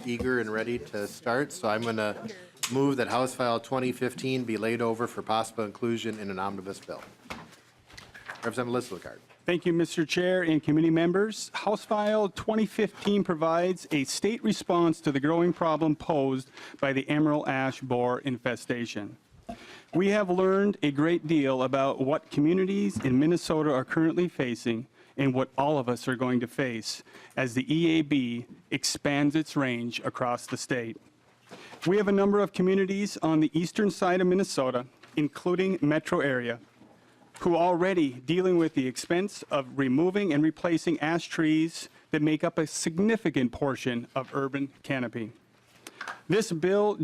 eager and ready to start, so I'm going to move that House File 2015 be laid over for possible inclusion in an omnibus bill. Representative Lislegard. Thank you, Mr. Chair and committee members. House File 2015 provides a state response to the growing problem posed by the emerald ash borer infestation. We have learned a great deal about what communities in Minnesota are currently facing and what all of us are going to face as the EAB expands its range across the state. We have a number of communities on the eastern side of Minnesota, including metro area, who are already dealing with the expense of removing and replacing ash trees that make up a significant portion of urban canopy. This bill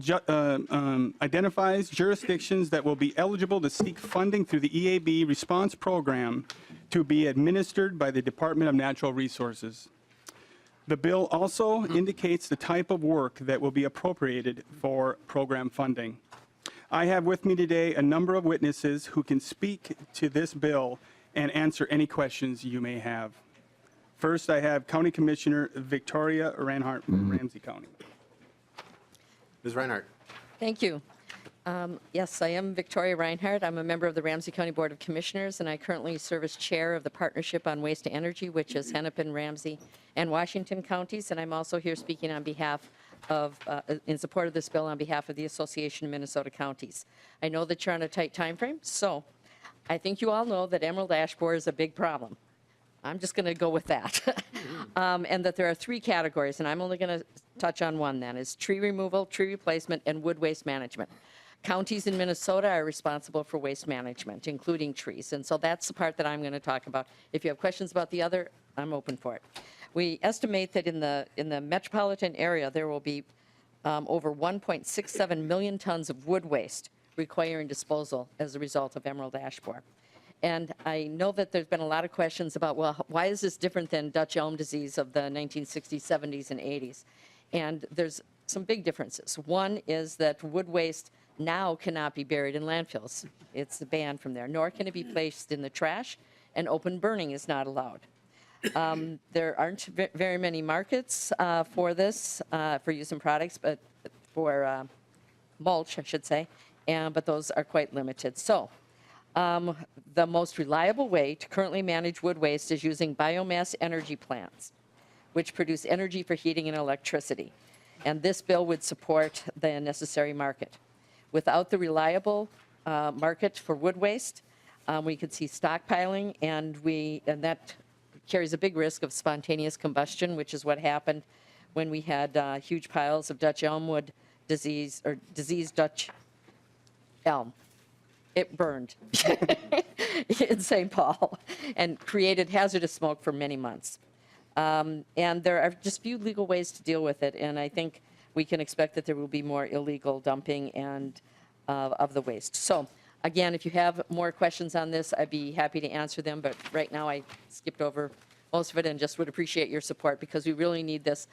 identifies jurisdictions that will be eligible to seek funding through the EAB response program to be administered by the Department of Natural Resources. The bill also indicates the type of work that will be appropriated for program funding. I have with me today a number of witnesses who can speak to this bill and answer any questions you may have. First, I have County Commissioner Victoria Reinhardt from Ramsey County. Ms. Reinhardt. Thank you. Yes, I am Victoria Reinhardt. I'm a member of the Ramsey County Board of Commissioners, and I currently serve as chair of the Partnership on Waste to Energy, which is Hennepin, Ramsey, and Washington counties. And I'm also here speaking on behalf of, in support of this bill on behalf of the Association of Minnesota Counties. I know that you're on a tight time frame, so I think you all know that emerald ash borer is a big problem. I'm just going to go with that. And that there are three categories, and I'm only going to touch on one then, is tree removal, tree replacement, and wood waste management. Counties in Minnesota are responsible for waste management, including trees, and so that's the part that I'm going to talk about. If you have questions about the other, I'm open for it. We estimate that in the metropolitan area, there will be over 1.67 million tons of wood waste requiring disposal as a result of emerald ash borer. And I know that there's been a lot of questions about, well, why is this different than Dutch elm disease of the 1960s, 70s, and 80s? And there's some big differences. One is that wood waste now cannot be buried in landfills. It's banned from there, nor can it be placed in the trash, and open burning is not allowed. There aren't very many markets for this, for use in products, but for mulch, I should say, but those are quite limited. So the most reliable way to currently manage wood waste is using biomass energy plants, which produce energy for heating and electricity. And this bill would support the necessary market. Without the reliable market for wood waste, we could see stockpiling, and that carries a big risk of spontaneous combustion, which is what happened when we had huge piles of Dutch elmwood disease, or diseased Dutch elm. It burned in St. Paul and created hazardous smoke for many months. And there are just few legal ways to deal with it, and I think we can expect that there will be more illegal dumping and of the waste. So again, if you have more questions on this, I'd be happy to answer them, but right now I skipped over most of it and just would appreciate your support because we really need this.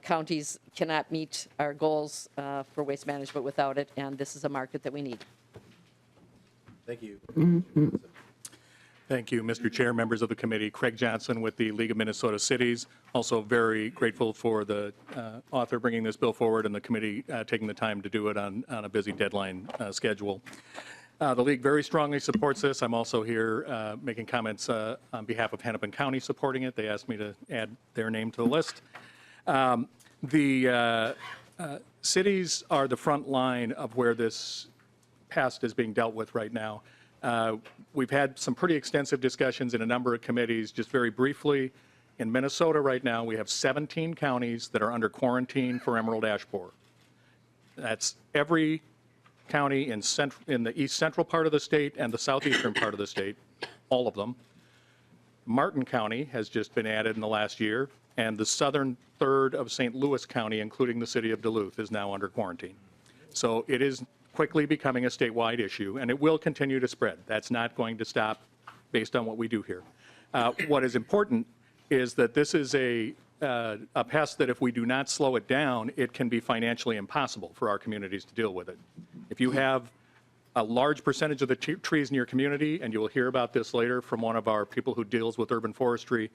Counties cannot meet our goals for waste management without it, and this is a market that we need. Thank you. Thank you, Mr. Chair, members of the committee. Craig Johnson with the League of Minnesota Cities. Also very grateful for the author bringing this bill forward and the committee taking the time to do it on a busy deadline schedule. The League very strongly supports this. I'm also here making comments on behalf of Hennepin County supporting it. They asked me to add their name to the list. The cities are the front line of where this pest is being dealt with right now. We've had some pretty extensive discussions in a number of committees. Just very briefly, in Minnesota right now, we have 17 counties that are under quarantine for emerald ash borer. That's every county in the east central part of the state and the southeastern part of the state, all of them. Martin County has just been added in the last year, and the southern third of St. Louis County, including the city of Duluth, is now under quarantine. So it is quickly becoming a statewide issue, and it will continue to spread. That's not going to stop based on what we do here. What is important is that this is a pest that if we do not slow it down, it can be financially impossible for our communities to deal with it. If you have a large percentage of the trees in your community, and you will hear about this later from one of our people who deals with urban forestry,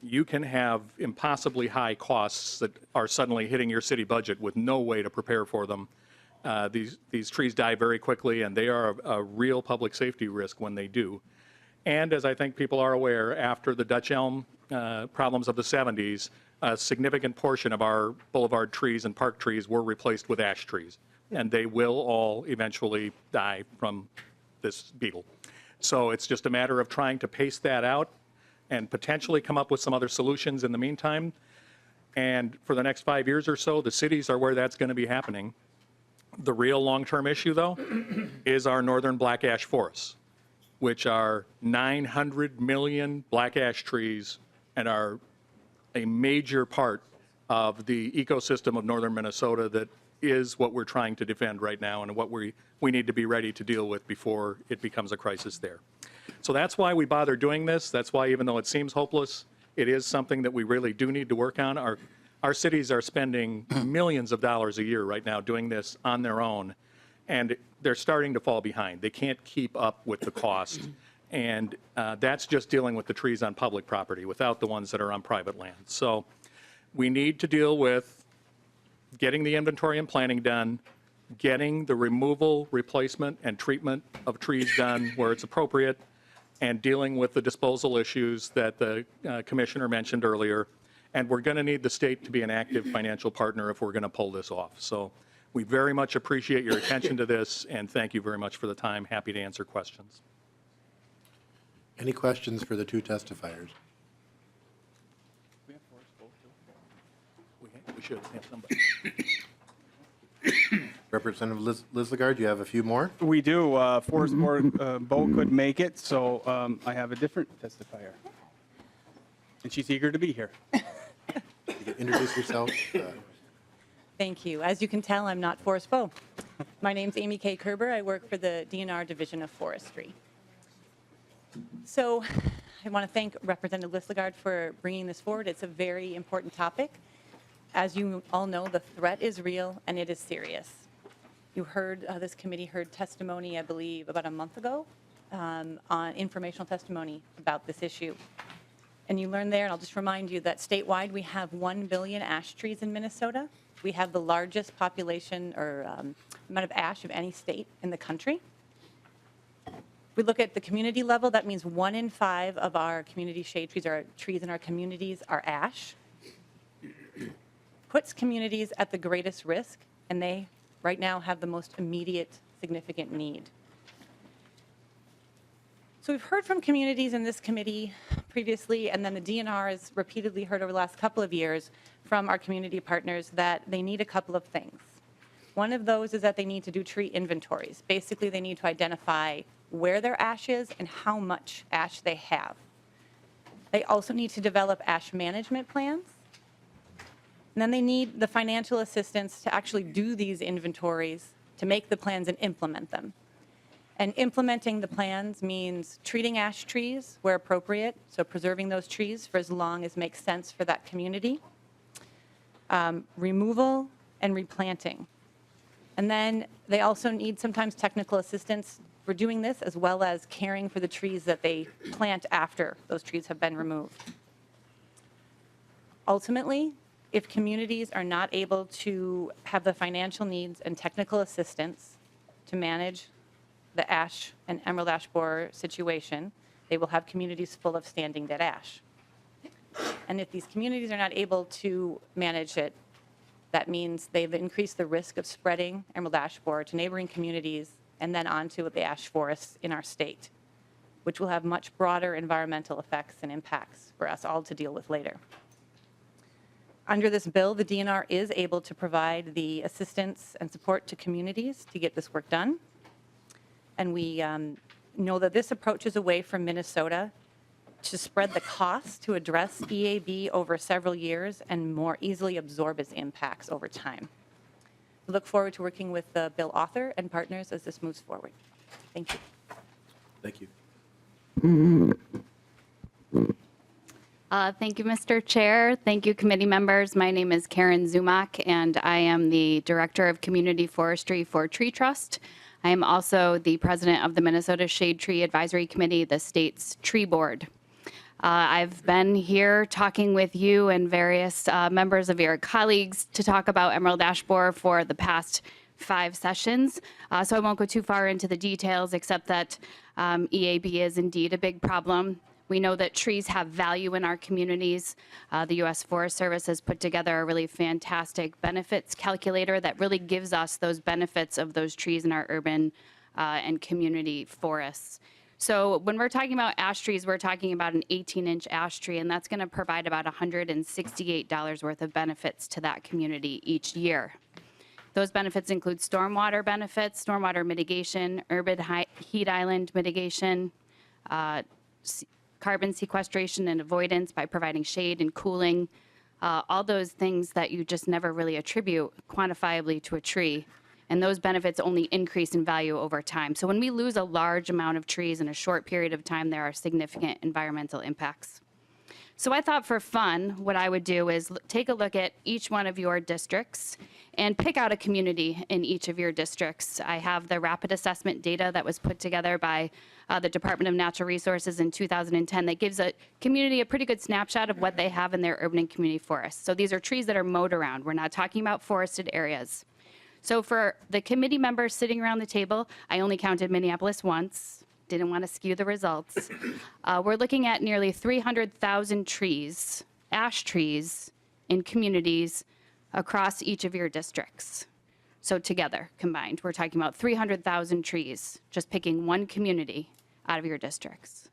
you can have impossibly high costs that are suddenly hitting your city budget with no way to prepare for them. These trees die very quickly, and they are a real public safety risk when they do. And as I think people are aware, after the Dutch elm problems of the 70s, a significant portion of our boulevard trees and park trees were replaced with ash trees, and they will all eventually die from this beetle. So it's just a matter of trying to pace that out and potentially come up with some other solutions in the meantime. And for the next 5 years or so, the cities are where that's going to be happening. The real long-term issue, though, is our northern black ash forests, which are 900 million black ash trees and are a major part of the ecosystem of northern Minnesota that is what we're trying to defend right now and what we need to be ready to deal with before it becomes a crisis there. So that's why we bother doing this. That's why, even though it seems hopeless, it is something that we really do need to work on. Our cities are spending millions of dollars a year right now doing this on their own, and they're starting to fall behind. They can't keep up with the cost, and that's just dealing with the trees on public property without the ones that are on private land. So we need to deal with getting the inventory and planning done, getting the removal, replacement, and treatment of trees done where it's appropriate, and dealing with the disposal issues that the commissioner mentioned earlier. And we're going to need the state to be an active financial partner if we're going to pull this off. So we very much appreciate your attention to this, and thank you very much for the time. Happy to answer questions. Any questions for the two testifiers? We should have somebody. Representative Lislegard, you have a few more? We do. Forest Board, Bo could make it, so I have a different testifier. And she's eager to be here. You can introduce yourself. Thank you. As you can tell, I'm not Forrest Bowe. My name's Amy K. Kerber. I work for the DNR Division of Forestry. So I want to thank Representative Lislegard for bringing this forward. It's a very important topic. As you all know, the threat is real and it is serious. You heard, this committee heard testimony, I believe, about a month ago on informational testimony about this issue. And you learned there, and I'll just remind you that statewide we have 1 billion ash trees in Minnesota. We have the largest population or amount of ash of any state in the country. If we look at the community level, that means 1 in 5 of our community shade trees or trees in our communities are ash. Puts communities at the greatest risk, and they right now have the most immediate significant need. So we've heard from communities in this committee previously, and then the DNR has repeatedly heard over the last couple of years from our community partners that they need a couple of things. One of those is that they need to do tree inventories. Basically, they need to identify where their ash is and how much ash they have. They also need to develop ash management plans. And then they need the financial assistance to actually do these inventories, to make the plans and implement them. And implementing the plans means treating ash trees where appropriate, so preserving those trees for as long as makes sense for that community, removal and replanting. And then they also need sometimes technical assistance for doing this, as well as caring for the trees that they plant after those trees have been removed. Ultimately, if communities are not able to have the financial needs and technical assistance to manage the ash and emerald ash borer situation, they will have communities full of standing dead ash. And if these communities are not able to manage it, that means they've increased the risk of spreading emerald ash borer to neighboring communities and then onto the ash forests in our state, which will have much broader environmental effects and impacts for us all to deal with later. Under this bill, the DNR is able to provide the assistance and support to communities to get this work done. And we know that this approach is a way for Minnesota to spread the costs to address EAB over several years and more easily absorb its impacts over time. We look forward to working with the bill author and partners as this moves forward. Thank you. Thank you. Thank you, Mr. Chair. Thank you, committee members. My name is Karen Zumak, and I am the Director of Community Forestry for Tree Trust. I am also the president of the Minnesota Shade Tree Advisory Committee, the state's tree board. I've been here talking with you and various members of your colleagues to talk about emerald ash borer for the past 5 sessions. So I won't go too far into the details except that EAB is indeed a big problem. We know that trees have value in our communities. The U.S. Forest Service has put together a really fantastic benefits calculator that really gives us those benefits of those trees in our urban and community forests. So when we're talking about ash trees, we're talking about an 18-inch ash tree, and that's going to provide about $168 worth of benefits to that community each year. Those benefits include stormwater benefits, stormwater mitigation, urban heat island mitigation, carbon sequestration and avoidance by providing shade and cooling, all those things that you just never really attribute quantifiably to a tree. And those benefits only increase in value over time. So when we lose a large amount of trees in a short period of time, there are significant environmental impacts. So I thought for fun, what I would do is take a look at each one of your districts and pick out a community in each of your districts. I have the rapid assessment data that was put together by the Department of Natural Resources in 2010 that gives a community a pretty good snapshot of what they have in their urban and community forests. So these are trees that are mowed around. We're not talking about forested areas. So for the committee members sitting around the table, I only counted Minneapolis once. Didn't want to skew the results. We're looking at nearly 300,000 trees, ash trees, in communities across each of your districts. So together, combined, we're talking about 300,000 trees, just picking one community out of your districts.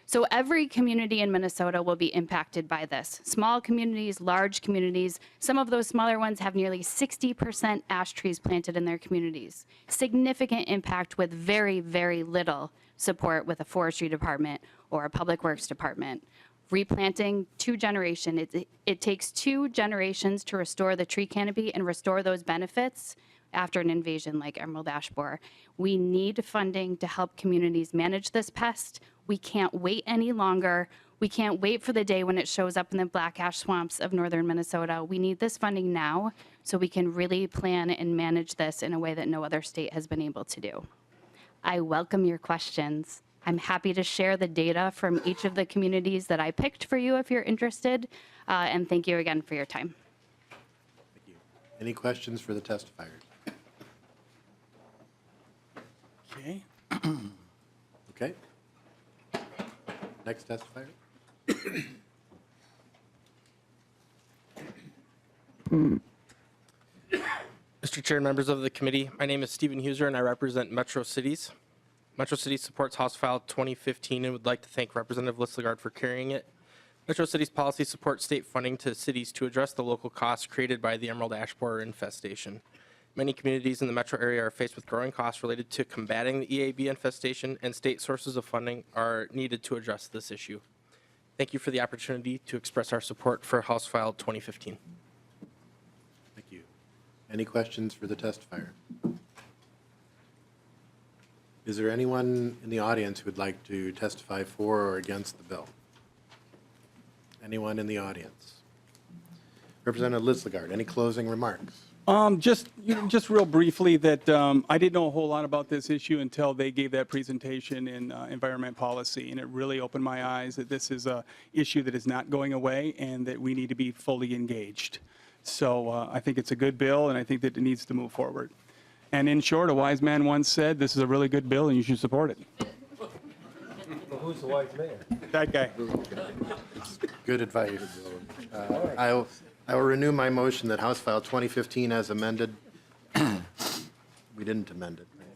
So every community in Minnesota will be impacted by this. Small communities, large communities. Some of those smaller ones have nearly 60% ash trees planted in their communities. Significant impact with very, very little support with a forestry department or a public works department. Replanting 2 generations. It takes 2 generations to restore the tree canopy and restore those benefits after an invasion like emerald ash borer. We need funding to help communities manage this pest. We can't wait any longer. We can't wait for the day when it shows up in the black ash swamps of northern Minnesota. We need this funding now so we can really plan and manage this in a way that no other state has been able to do. I welcome your questions. I'm happy to share the data from each of the communities that I picked for you if you're interested. And thank you again for your time. Thank you. Any questions for the testifiers? Okay. Okay. Next testifier. Mr. Chair and members of the committee, my name is Stephen Huser and I represent Metro Cities. Metro Cities supports House File 2015 and would like to thank Representative Lislegard for carrying it. Metro Cities policy supports state funding to cities to address the local costs created by the emerald ash borer infestation. Many communities in the metro area are faced with growing costs related to combating the EAB infestation, and state sources of funding are needed to address this issue. Thank you for the opportunity to express our support for House File 2015. Thank you. Any questions for the testifier? Is there anyone in the audience who would like to testify for or against the bill? Anyone in the audience? Representative Lislegard, any closing remarks? Just real briefly that I didn't know a whole lot about this issue until they gave that presentation in environment policy, and it really opened my eyes that this is a issue that is not going away and that we need to be fully engaged. So I think it's a good bill, and I think that it needs to move forward. And in short, a wise man once said, this is a really good bill and you should support it. Well, who's the wise man? That guy. Good advice. I will renew my motion that House File 2015 as amended, we didn't amend it, right?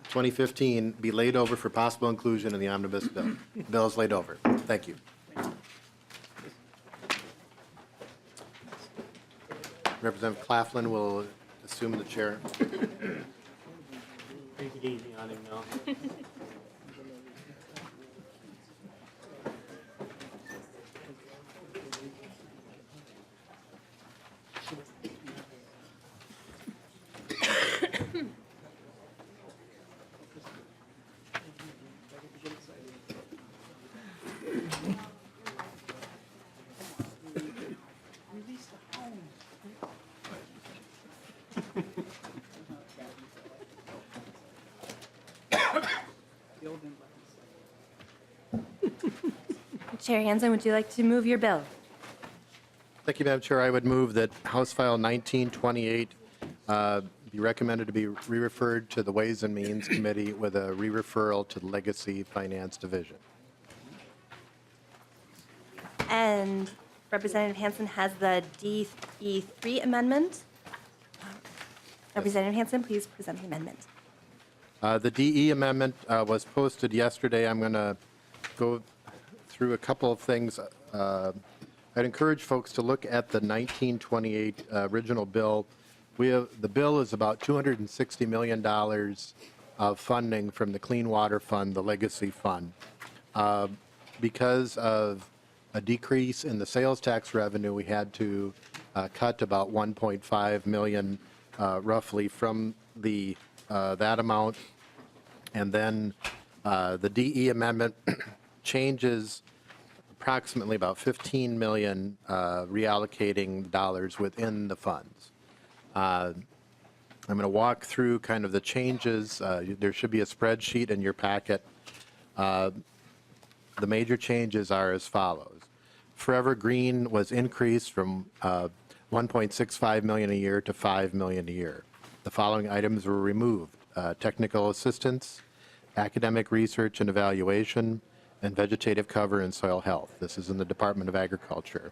2015 be laid over for possible inclusion in the omnibus bill. The bill is laid over. Thank you. Representative Claflin will assume the chair. Take it easy on him now. Chair Hansen, would you like to move your bill? Thank you, Madam Chair. I would move that House File 1928 be recommended to be re-referred to the Ways and Means Committee with a re-referral to the Legacy Finance Division. And Representative Hansen has the DE3 amendment. Representative Hansen, please present the amendment. The DE amendment was posted yesterday. I'm going to go through a couple of things. I'd encourage folks to look at the 1928 original bill. The bill is about $260 million of funding from the Clean Water Fund, the Legacy Fund. Because of a decrease in the sales tax revenue, we had to cut about 1.5 million roughly from that amount. And then the DE amendment changes approximately about 15 million reallocating dollars within the funds. I'm going to walk through kind of the changes. There should be a spreadsheet in your packet. The major changes are as follows. Forever Green was increased from 1.65 million a year to 5 million a year. The following items were removed: technical assistance, academic research and evaluation, and vegetative cover and soil health. This is in the Department of Agriculture.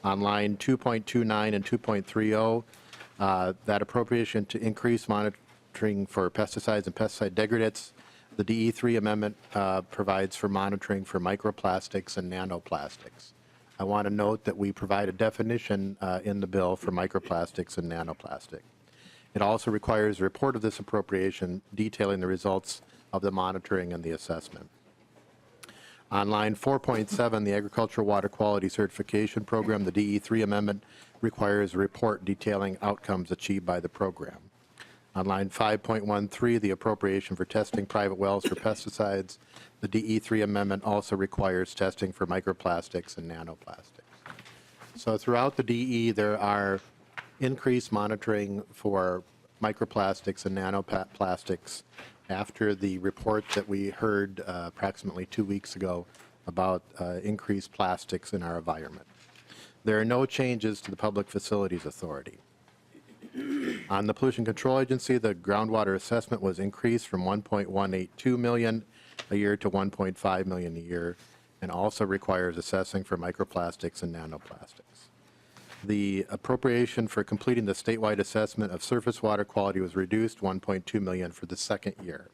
On line 2.29 and 2.30, that appropriation to increase monitoring for pesticides and pesticide degradants. The DE3 amendment provides for monitoring for microplastics and nanoplastics. I want to note that we provide a definition in the bill for microplastics and nanoplastic. It also requires a report of this appropriation detailing the results of the monitoring and the assessment. On line 4.7, the Agricultural Water Quality Certification Program, the DE3 amendment requires a report detailing outcomes achieved by the program. On line 5.13, the appropriation for testing private wells for pesticides, the DE3 amendment also requires testing for microplastics and nanoplastics. So throughout the DE, there are increased monitoring for microplastics and nanoplastics after the report that we heard approximately 2 weeks ago about increased plastics in our environment. There are no changes to the Public Facilities Authority. On the Pollution Control Agency, the groundwater assessment was increased from 1.182 million a year to 1.5 million a year, and also requires assessing for microplastics and nanoplastics. The appropriation for completing the statewide assessment of surface water quality was reduced 1.2 million for the second year.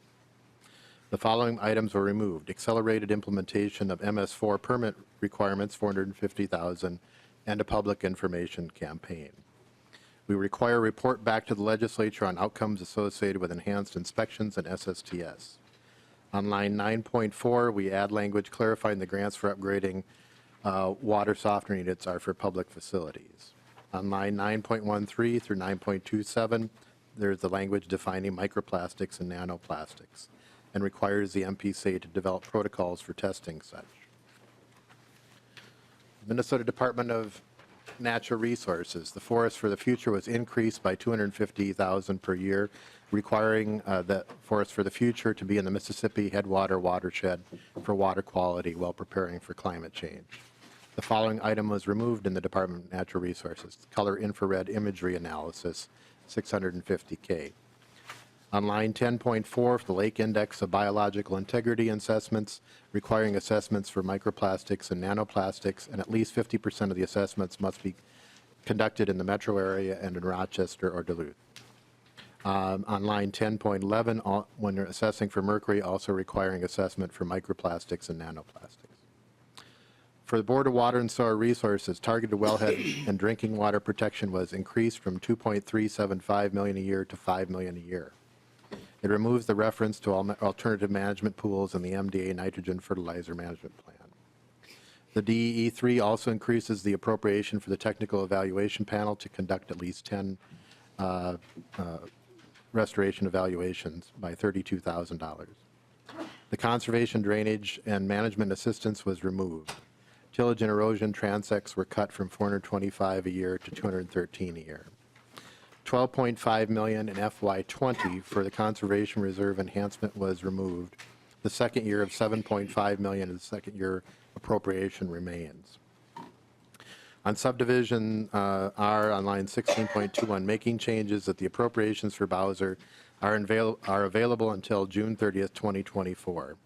The following items were removed: accelerated implementation of MS4 permit requirements, 450,000, and a public information campaign. We require a report back to the legislature on outcomes associated with enhanced inspections and SSTS. On line 9.4, we add language clarifying the grants for upgrading water softener units are for public facilities. On line 9.13 through 9.27, there's the language defining microplastics and nanoplastics and requires the MPC to develop protocols for testing such. Minnesota Department of Natural Resources. The Forest for the Future was increased by $250,000 per year, requiring the Forest for the Future to be in the Mississippi Headwater watershed for water quality while preparing for climate change. The following item was removed in the Department of Natural Resources: color infrared imagery analysis, $650K. On line 10.4, for the Lake Index of Biological Integrity assessments, requiring assessments for microplastics and nanoplastics, and at least 50% of the assessments must be conducted in the metro area and in Rochester or Duluth. On line 10.11, when you're assessing for mercury, also requiring assessment for microplastics and nanoplastics. For the Board of Water and Soil Resources, targeted wellhead and drinking water protection was increased from 2.375 million a year to 5 million a year. It removes the reference to alternative management pools in the MDA nitrogen fertilizer management plan. The DEE3 also increases the appropriation for the technical evaluation panel to conduct at least 10 restoration evaluations by $32,000. The conservation, drainage, and management assistance was removed. Tillage and erosion transects were cut from 425 a year to 213 a year. 12.5 million in FY20 for the conservation reserve enhancement was removed. The second year of 7.5 million and the second year appropriation remains. On subdivision R on line 16.21, making changes that the appropriations for Bowser are available until June 30th, 2024.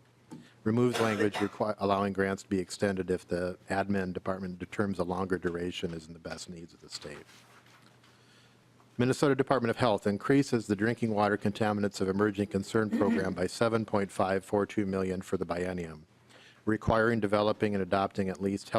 Removes language allowing grants to be extended if the admin department determines a longer duration is in the best needs of the state. Minnesota Department of Health increases the drinking water contaminants of emerging concern program by $7.542 million for the biennium, requiring developing and adopting at least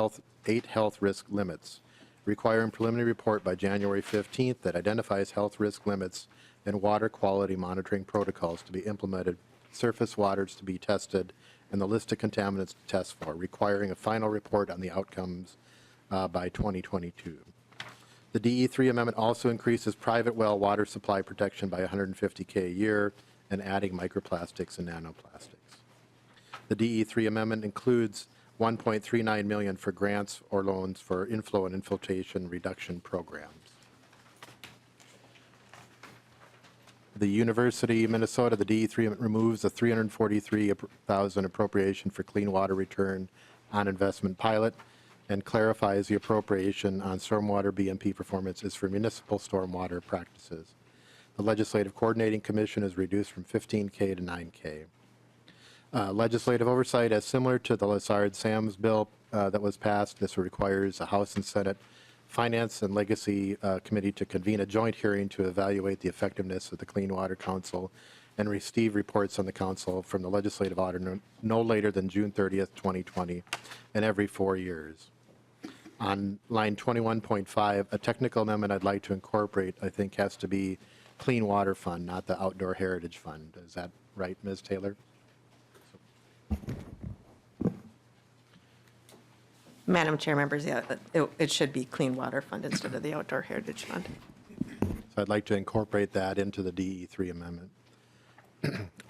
8 health risk limits, requiring preliminary report by January 15th that identifies health risk limits and water quality monitoring protocols to be implemented, surface waters to be tested, and the list of contaminants to test for, requiring a final report on the outcomes by 2022. The DE3 amendment also increases private well water supply protection by $150K a year and adding microplastics and nanoplastics. The DE3 amendment includes $1.39 million for grants or loans for inflow and infiltration reduction programs. The University of Minnesota, the DE3 removes a $343,000 appropriation for clean water return on investment pilot and clarifies the appropriation on stormwater BMP performance is for municipal stormwater practices. The Legislative Coordinating Commission is reduced from $15K to $9K. Legislative oversight, as similar to the Lislegard-Sams bill that was passed, this requires a House and Senate Finance and Legacy Committee to convene a joint hearing to evaluate the effectiveness of the Clean Water Council and receive reports on the council from the legislative auditor no later than June 30th, 2020, and every 4 years. On line 21.5, a technical amendment I'd like to incorporate, I think, has to be Clean Water Fund, not the Outdoor Heritage Fund. Is that right, Ms. Taylor? Madam Chair, members, yeah, it should be Clean Water Fund instead of the Outdoor Heritage Fund. So I'd like to incorporate that into the DE3 amendment.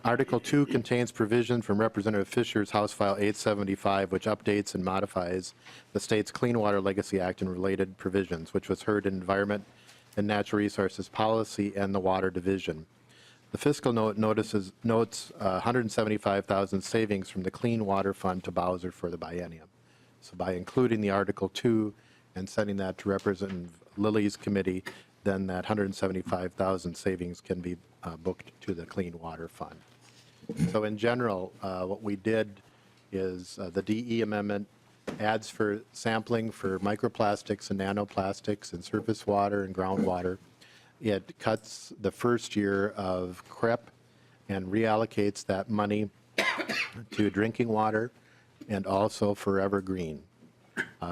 Article 2 contains provision from Representative Fisher's House File 875, which updates and modifies the state's Clean Water Legacy Act and related provisions, which was heard in Environment and Natural Resources Policy and the Water Division. The fiscal note notes $175,000 savings from the Clean Water Fund to Bowser for the biennium. So by including the Article 2 and sending that to Representative Lilly's committee, then that $175,000 savings can be booked to the Clean Water Fund. So in general, what we did is the DE amendment adds for sampling for microplastics and nanoplastics in surface water and groundwater. It cuts the first year of CREP and reallocates that money to drinking water and also Forever Green.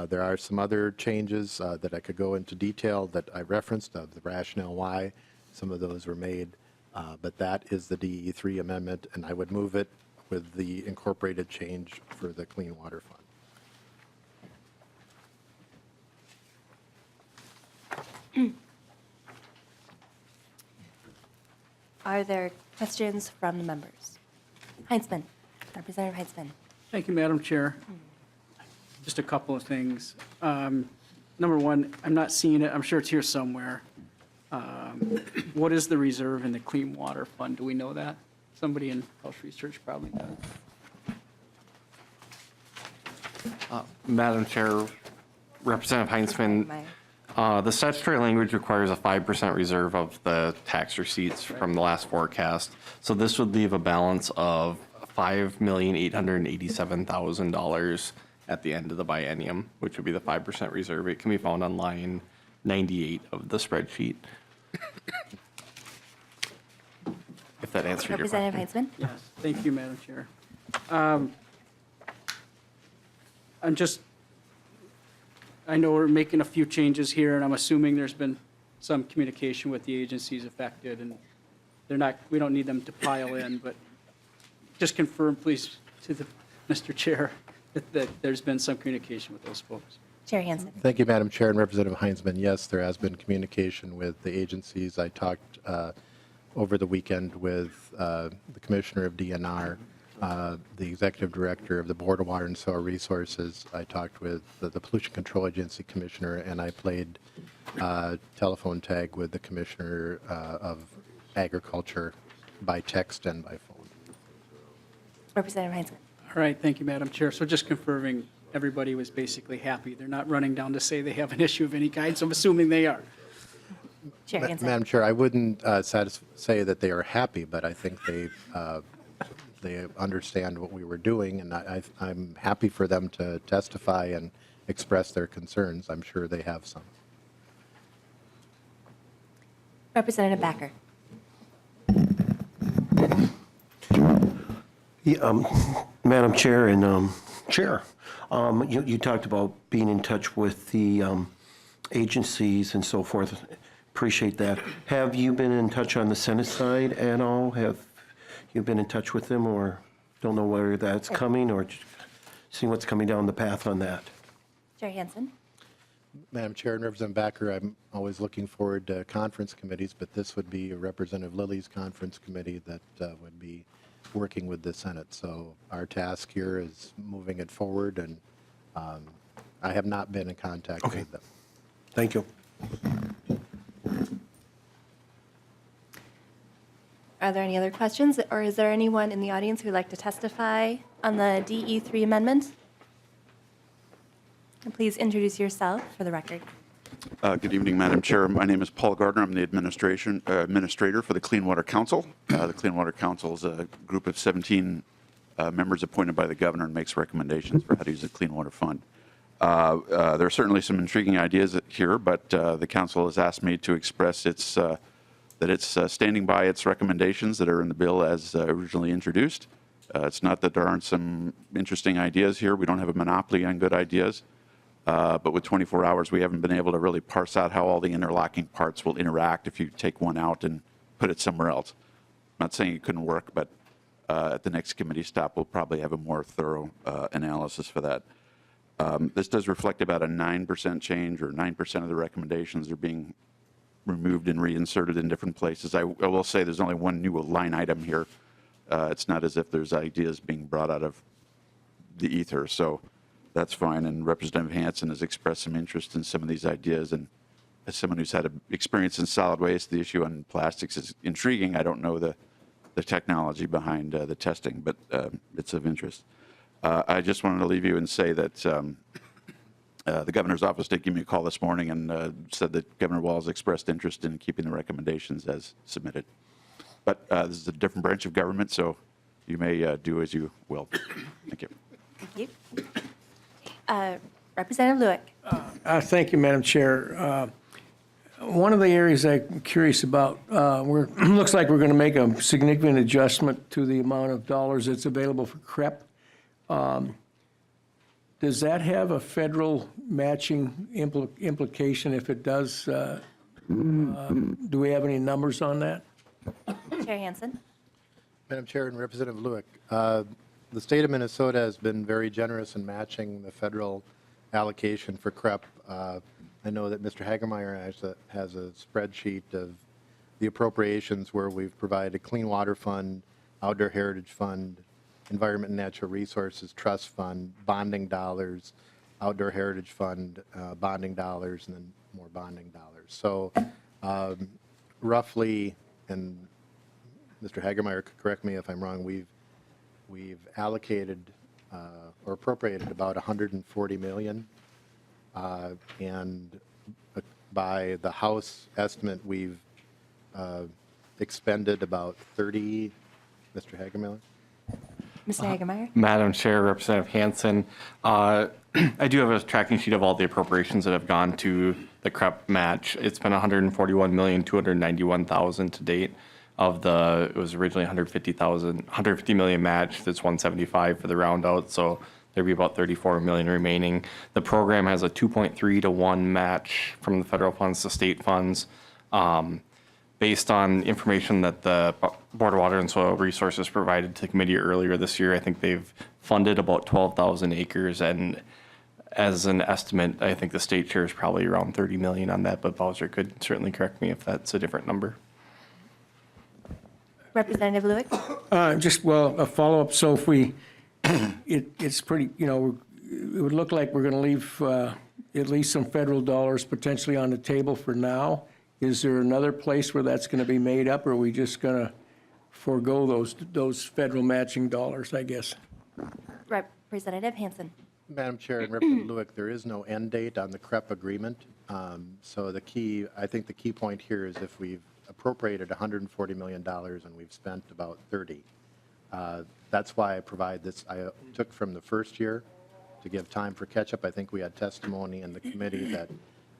There are some other changes that I could go into detail that I referenced of the rationale why some of those were made, but that is the DE3 amendment, and I would move it with the incorporated change for the Clean Water Fund. Are there questions from the members? Heinzman, Representative Heinzman. Thank you, Madam Chair. Just a couple of things. Number one, I'm not seeing it. I'm sure it's here somewhere. What is the reserve in the Clean Water Fund? Do we know that? Somebody in House Research probably does. Madam Chair, Representative Heinzman, the statutory language requires a 5% reserve of the tax receipts from the last forecast. So this would leave a balance of $5,887,000 at the end of the biennium, which would be the 5% reserve. It can be found on line 98 of the spreadsheet. If that answered your question. Representative Heinzman. Yes, thank you, Madam Chair. I know we're making a few changes here, and I'm assuming there's been some communication with the agencies affected, and we don't need them to pile in, but just confirm, please, to Mr. Chair, that there's been some communication with those folks. Chair Hansen. Thank you, Madam Chair and Representative Heinzman. Yes, there has been communication with the agencies. I talked over the weekend with the Commissioner of DNR, the Executive Director of the Board of Water and Sewer Resources. I talked with the Pollution Control Agency Commissioner, and I played telephone tag with the Commissioner of Agriculture by text and by phone. Representative Heinzman. All right, thank you, Madam Chair. So just confirming everybody was basically happy. They're not running down to say they have an issue of any kind, so I'm assuming they are. Chair Hansen. Madam Chair, I wouldn't say that they are happy, but I think they understand what we were doing, and I'm happy for them to testify and express their concerns. I'm sure they have some. Representative Backer. Madam Chair and Chair, you talked about being in touch with the agencies and so forth. Appreciate that. Have you been in touch on the Senate side at all? Have you been in touch with them, or don't know where that's coming, or seeing what's coming down the path on that? Chair Hansen. Madam Chair and Representative Backer, I'm always looking forward to conference committees, but this would be Representative Lilly's conference committee that would be working with the Senate. So our task here is moving it forward, and I have not been in contact with them. Thank you. Are there any other questions, or is there anyone in the audience who would like to testify on the DE3 amendment? And please introduce yourself for the record. Good evening, Madam Chair. My name is Paul Gardner. I'm the administrator for the Clean Water Council. The Clean Water Council is a group of 17 members appointed by the governor and makes recommendations for how to use the Clean Water Fund. There are certainly some intriguing ideas here, but the council has asked me to express that it's standing by its recommendations that are in the bill as originally introduced. It's not that there aren't some interesting ideas here. We don't have a monopoly on good ideas. But with 24 hours, we haven't been able to really parse out how all the interlocking parts will interact if you take one out and put it somewhere else. I'm not saying it couldn't work, but at the next committee stop, we'll probably have a more thorough analysis for that. This does reflect about a 9% change, or 9% of the recommendations are being removed and reinserted in different places. I will say there's only one new line item here. It's not as if there's ideas being brought out of the ether, so that's fine. And Representative Hansen has expressed some interest in some of these ideas. And as someone who's had experience in solid waste, the issue on plastics is intriguing. I don't know the technology behind the testing, but it's of interest. I just wanted to leave you and say that the governor's office did give me a call this morning and said that Governor Walz expressed interest in keeping the recommendations as submitted. But this is a different branch of government, so you may do as you will. Thank you. Thank you. Representative Lewick. Thank you, Madam Chair. One of the areas I'm curious about, looks like we're going to make a significant adjustment to the amount of dollars that's available for CREP. Does that have a federal matching implication? If it does, do we have any numbers on that? Chair Hansen. Madam Chair and Representative Lewick, the state of Minnesota has been very generous in matching the federal allocation for CREP. I know that Mr. Hagermeyer has a spreadsheet of the appropriations where we've provided a Clean Water Fund, Outdoor Heritage Fund, Environment and Natural Resources Trust Fund, bonding dollars, Outdoor Heritage Fund, bonding dollars, and then more bonding dollars. So roughly, and Mr. Hagermeyer could correct me if I'm wrong, we've allocated or appropriated about $140 million, and by the House estimate, we've expended about 30. Mr. Hagermeyer? Mr. Hagermeyer. Madam Chair, Representative Hansen, I do have a tracking sheet of all the appropriations that have gone to the CREP match. It's been $141,291,000 to date. It was originally $150 million match. That's $175 for the round out, so there'd be about $34 million remaining. The program has a 2.3 to 1 match from the federal funds to state funds. Based on information that the Board of Water and Soil Resources provided to the committee earlier this year, I think they've funded about 12,000 acres, and as an estimate, I think the state share is probably around $30 million on that, but Bowser could certainly correct me if that's a different number. Representative Lewick. A follow-up. So if we, it's pretty, it would look like we're going to leave at least some federal dollars potentially on the table for now. Is there another place where that's going to be made up, or are we just going to forego those federal matching dollars, I guess? Representative Hansen. Madam Chair and Representative Lewick, there is no end date on the CREP agreement. So I think the key point here is if we've appropriated $140 million and we've spent about 30, that's why I provide this. I took from the first year to give time for catch-up. I think we had testimony in the committee that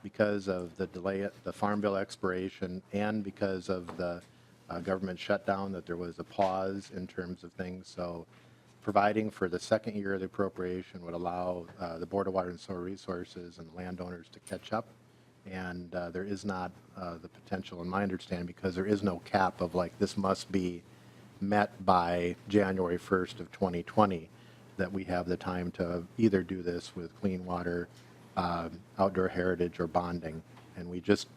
because of the delay at the Farm Bill expiration and because of the government shutdown, that there was a pause in terms of things. So providing for the second year of the appropriation would allow the Board of Water and Sewer Resources and landowners to catch up. And there is not the potential, in my understanding, because there is no cap of like this must be met by January 1st of 2020, that we have the time to either do this with clean water, outdoor heritage, or bonding. And we just,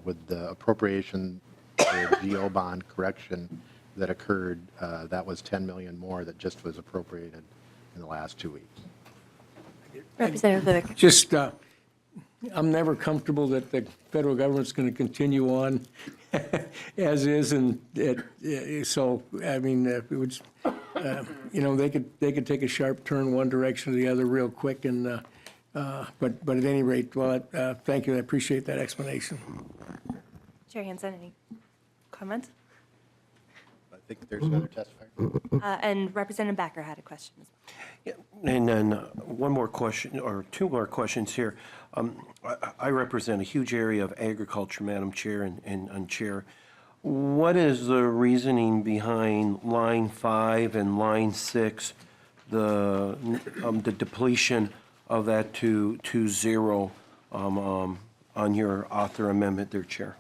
with the appropriation, the GO bond correction that occurred, that was 10 million more that just was appropriated in the last 2 weeks. Representative Lewick. Just, I'm never comfortable that the federal government's going to continue on as is, and so, I mean, it would, they could take a sharp turn one direction or the other real quick, and, but at any rate, well, thank you, I appreciate that explanation. Chair Hansen, any comments? I think there's another testifier. And Representative Backer had a question as well. Yeah, and then one more question, or two more questions here. I represent a huge area of agriculture, Madam Chair and Chair. What is the reasoning behind line 5 and line 6, the depletion of that to 0 on your author amendment there, Chair?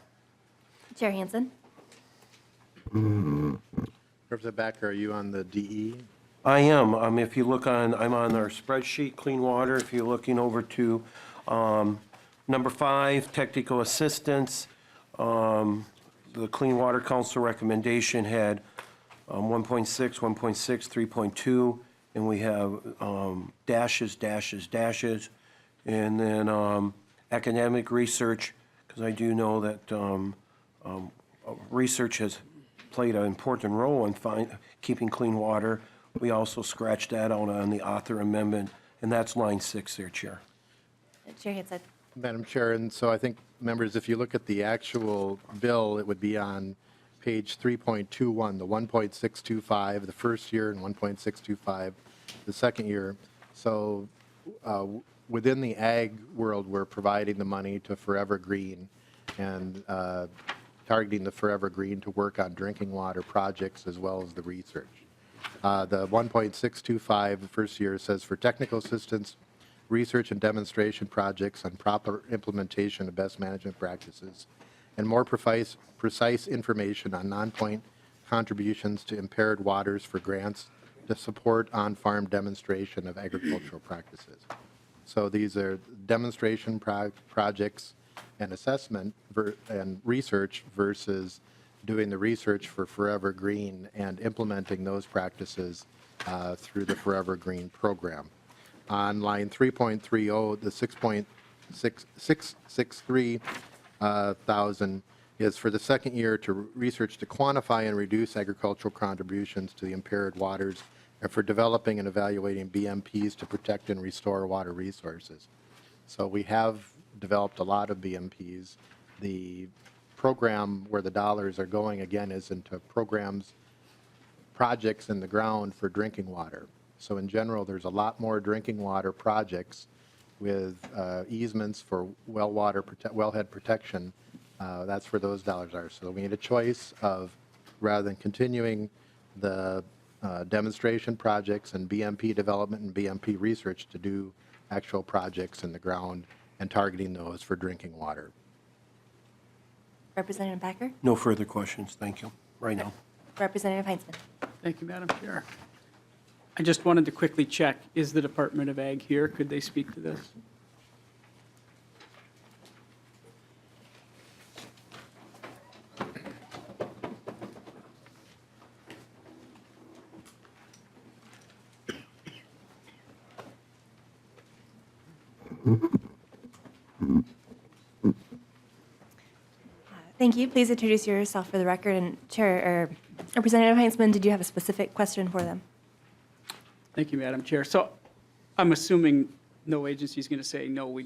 Chair Hansen. Representative Backer, are you on the DE? I am. If you look on, I'm on our spreadsheet, Clean Water. If you're looking over to number 5, technical assistance, the Clean Water Council recommendation had 1.6, 1.6, 3.2, and we have dashes, dashes, dashes. And then academic research, because I do know that research has played an important role in keeping clean water. We also scratched that out on the author amendment, and that's line 6 there, Chair. Chair Hansen. Madam Chair, and so I think, members, if you look at the actual bill, it would be on page 3.21, the 1.625 the first year and 1.625 the second year. So within the ag world, we're providing the money to Forever Green and targeting the Forever Green to work on drinking water projects as well as the research. The 1.625 the first year says for technical assistance, research and demonstration projects on proper implementation of best management practices, and more precise information on non-point contributions to impaired waters for grants to support on-farm demonstration of agricultural practices. So these are demonstration projects and assessment and research versus doing the research for Forever Green and implementing those practices through the Forever Green program. On line 3.30, the 6.663 thousand is for the second year to research to quantify and reduce agricultural contributions to the impaired waters and for developing and evaluating BMPs to protect and restore water resources. So we have developed a lot of BMPs. The program where the dollars are going, again, is into programs, projects in the ground for drinking water. So in general, there's a lot more drinking water projects with easements for wellhead protection. That's where those dollars are. So we need a choice of, rather than continuing the demonstration projects and BMP development and BMP research, to do actual projects in the ground and targeting those for drinking water. Representative Backer. No further questions. Thank you. Right now. Representative Hansen. Thank you, Madam Chair. I just wanted to quickly check, is the Department of Ag here? Could they speak to this? Thank you. Please introduce yourself for the record. And Chair, Representative Heinzman, did you have a specific question for them? Thank you, Madam Chair. So I'm assuming no agency's going to say, no, we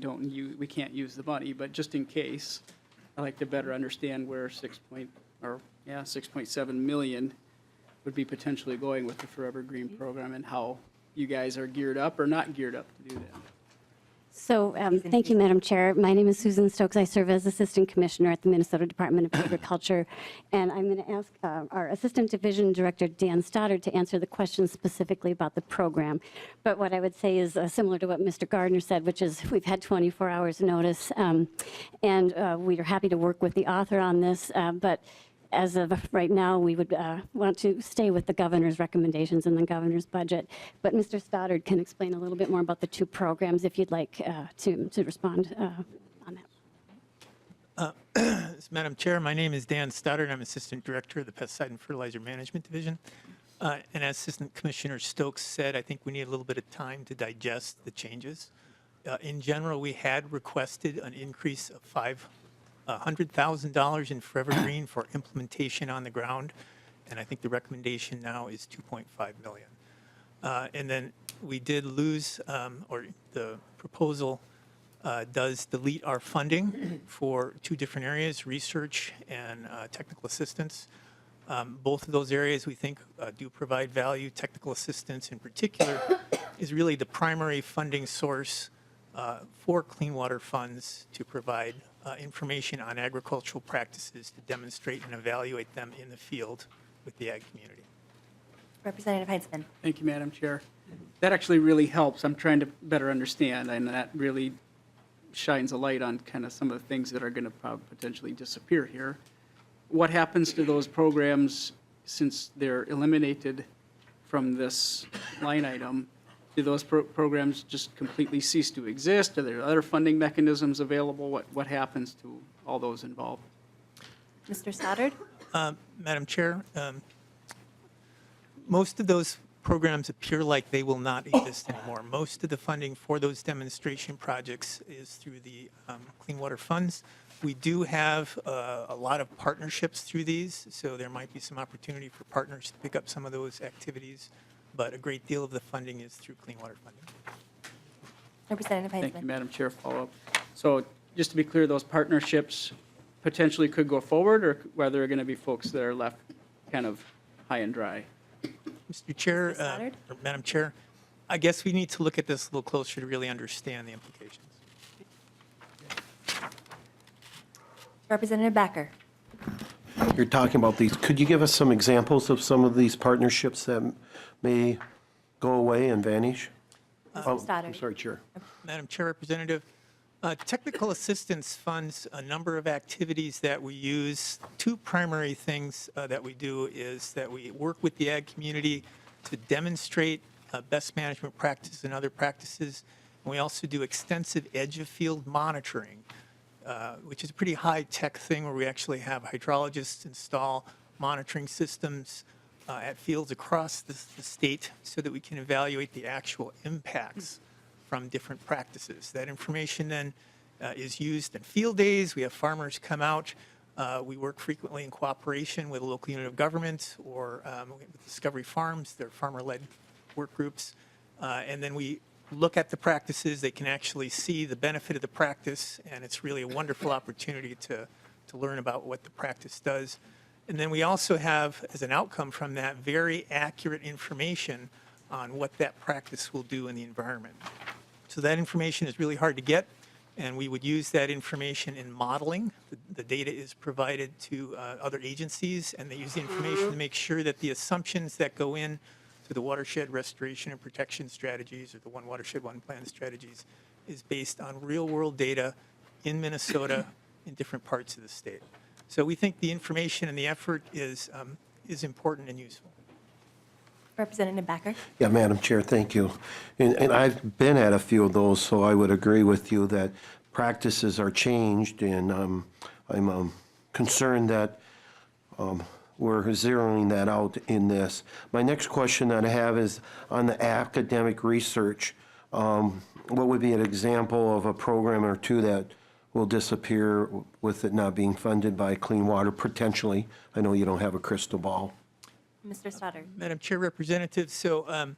can't use the money, but just in case, I'd like to better understand where 6.7 million would be potentially going with the Forever Green program and how you guys are geared up or not geared up to do that. So, thank you, Madam Chair. My name is Susan Stokes. I serve as Assistant Commissioner at the Minnesota Department of Agriculture. And I'm going to ask our Assistant Division Director, Dan Stoddard, to answer the question specifically about the program. But what I would say is similar to what Mr. Gardner said, which is we've had 24 hours notice. And we are happy to work with the author on this. But as of right now, we would want to stay with the governor's recommendations and the governor's budget. But Mr. Stoddard can explain a little bit more about the two programs if you'd like to respond on that. Madam Chair, my name is Dan Stoddard. I'm Assistant Director of the Pesticide and Fertilizer Management Division. And as Assistant Commissioner Stokes said, I think we need a little bit of time to digest the changes. In general, we had requested an increase of $100,000 in Forever Green for implementation on the ground, and I think the recommendation now is $2.5 million. And then we did lose, or the proposal does delete our funding for two different areas, research and technical assistance. Both of those areas we think do provide value. Technical assistance in particular is really the primary funding source for clean water funds to provide information on agricultural practices to demonstrate and evaluate them in the field with the ag community. Representative Heinzman. Thank you, Madam Chair. That actually really helps. I'm trying to better understand, and that really shines a light on kind of some of the things that are going to potentially disappear here. What happens to those programs since they're eliminated from this line item? Do those programs just completely cease to exist? Are there other funding mechanisms available? What happens to all those involved? Mr. Stoddard? Madam Chair, most of those programs appear like they will not exist anymore. Most of the funding for those demonstration projects is through the Clean Water Funds. We do have a lot of partnerships through these, so there might be some opportunity for partners to pick up some of those activities, but a great deal of the funding is through Clean Water funding. Representative Heinzman. Thank you, Madam Chair. Follow up. So just to be clear, those partnerships potentially could go forward, or whether there are going to be folks that are left kind of high and dry? Mr. Chair, or Madam Chair, I guess we need to look at this a little closer to really understand the implications. Representative Backer. You're talking about these. Could you give us some examples of some of these partnerships that may go away and vanish? Mr. Stoddard. I'm sorry, Chair. Madam Chair, Representative, technical assistance funds a number of activities that we use. Two primary things that we do is that we work with the ag community to demonstrate best management practices and other practices. And we also do extensive edge-of-field monitoring, which is a pretty high-tech thing where we actually have hydrologists install monitoring systems at fields across the state so that we can evaluate the actual impacts from different practices. That information then is used in field days. We have farmers come out. We work frequently in cooperation with a local unit of government or with Discovery Farms. They're farmer-led work groups. And then we look at the practices. They can actually see the benefit of the practice, and it's really a wonderful opportunity to learn about what the practice does. And then we also have, as an outcome from that, very accurate information on what that practice will do in the environment. So that information is really hard to get, and we would use that information in modeling. The data is provided to other agencies, and they use the information to make sure that the assumptions that go in to the watershed restoration and protection strategies, or the One Watershed, One Plan strategies, is based on real-world data in Minnesota in different parts of the state. So we think the information and the effort is important and useful. Representative Backer. Yeah, Madam Chair, thank you. And I've been at a few of those, so I would agree with you that practices are changed, and I'm concerned that we're zeroing that out in this. My next question that I have is on the academic research. What would be an example of a program or two that will disappear with it not being funded by Clean Water, potentially? I know you don't have a crystal ball. Mr. Stoddard. Madam Chair, Representative, so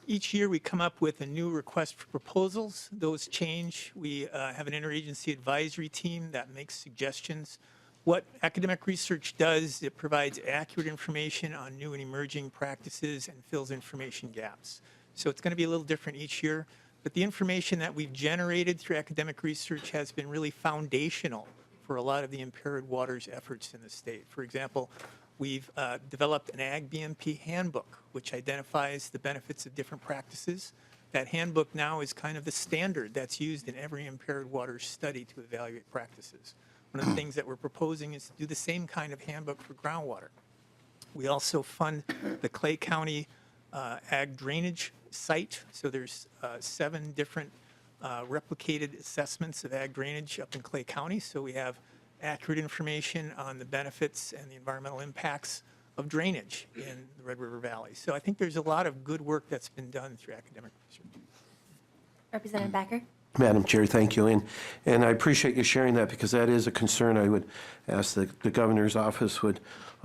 Each year, we come up with a new request for proposals. Those change. We have an interagency advisory team that makes suggestions. What academic research does, it provides accurate information on new and emerging practices and fills information gaps. So it's going to be a little different each year, but the information that we've generated through academic research has been really foundational for a lot of the impaired waters efforts in the state. For example, we've developed an Ag BMP handbook, which identifies the benefits of different practices. That handbook now is kind of the standard that's used in every impaired waters study to evaluate practices. One of the things that we're proposing is to do the same kind of handbook for groundwater. We also fund the Clay County Ag Drainage Site. So there's 7 different replicated assessments of ag drainage up in Clay County. So we have accurate information on the benefits and the environmental impacts of drainage in the Red River Valley. So I think there's a lot of good work that's been done through academic research. Representative Backer? Madam Chair, thank you. And I appreciate you sharing that because that is a concern. I would ask that the governor's office would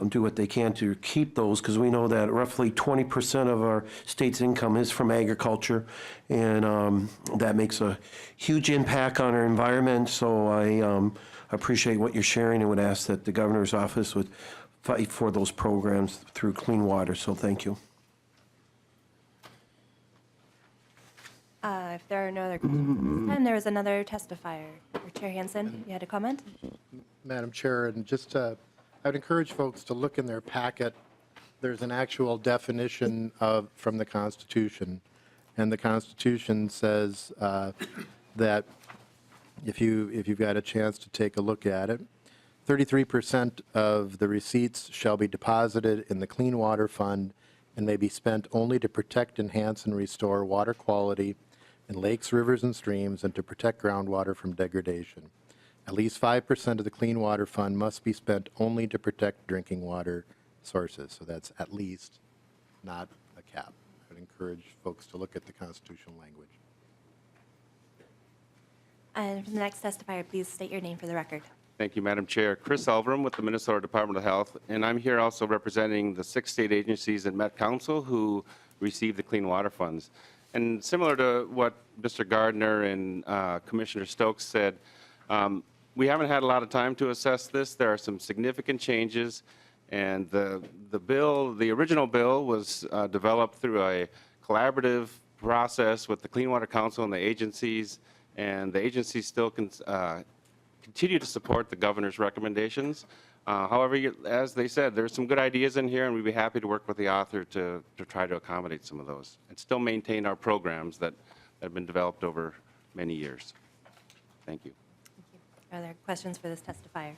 do what they can to keep those because we know that roughly 20% of our state's income is from agriculture, and that makes a huge impact on our environment. So I appreciate what you're sharing and would ask that the governor's office would fight for those programs through clean water. So thank you. If there are no other questions, and there was another testifier. Chair Hansen, you had a comment? Madam Chair, and just I would encourage folks to look in their packet. There's an actual definition from the Constitution, and the Constitution says that if you've got a chance to take a look at it, 33% of the receipts shall be deposited in the Clean Water Fund and may be spent only to protect, enhance, and restore water quality in lakes, rivers, and streams, and to protect groundwater from degradation. At least 5% of the Clean Water Fund must be spent only to protect drinking water sources. So that's at least, not a cap. I would encourage folks to look at the constitutional language. And for the next testifier, please state your name for the record. Thank you, Madam Chair. Chris Elverum with the Minnesota Department of Health, and I'm here also representing the 6 state agencies and Met Council who receive the Clean Water Funds. And similar to what Mr. Gardner and Commissioner Stokes said, we haven't had a lot of time to assess this. There are some significant changes, and the original bill was developed through a collaborative process with the Clean Water Council and the agencies still continue to support the governor's recommendations. However, as they said, there's some good ideas in here, and we'd be happy to work with the author to try to accommodate some of those and still maintain our programs that have been developed over many years. Thank you. Are there questions for this testifier? Is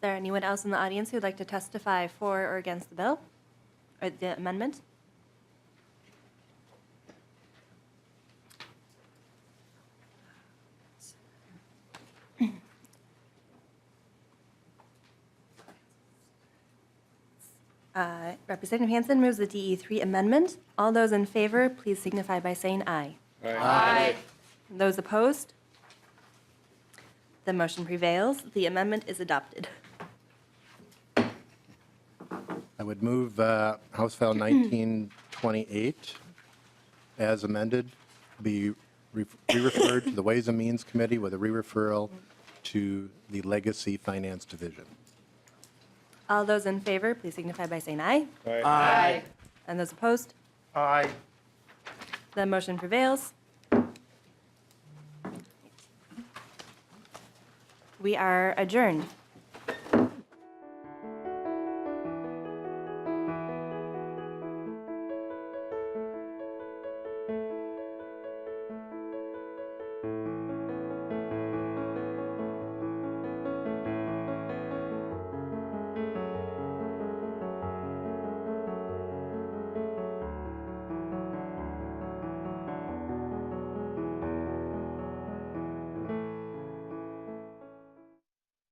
there anyone else in the audience who would like to testify for or against the bill or the amendment? Representative Hansen moves the DE3 amendment. All those in favor, please signify by saying aye. Aye. Those opposed? The motion prevails. The amendment is adopted. I would move House File 1928 as amended be re-referred to the Ways and Means Committee with a re-referral to the Legacy Finance Division. All those in favor, please signify by saying aye. Aye. And those opposed? Aye. The motion prevails. We are adjourned.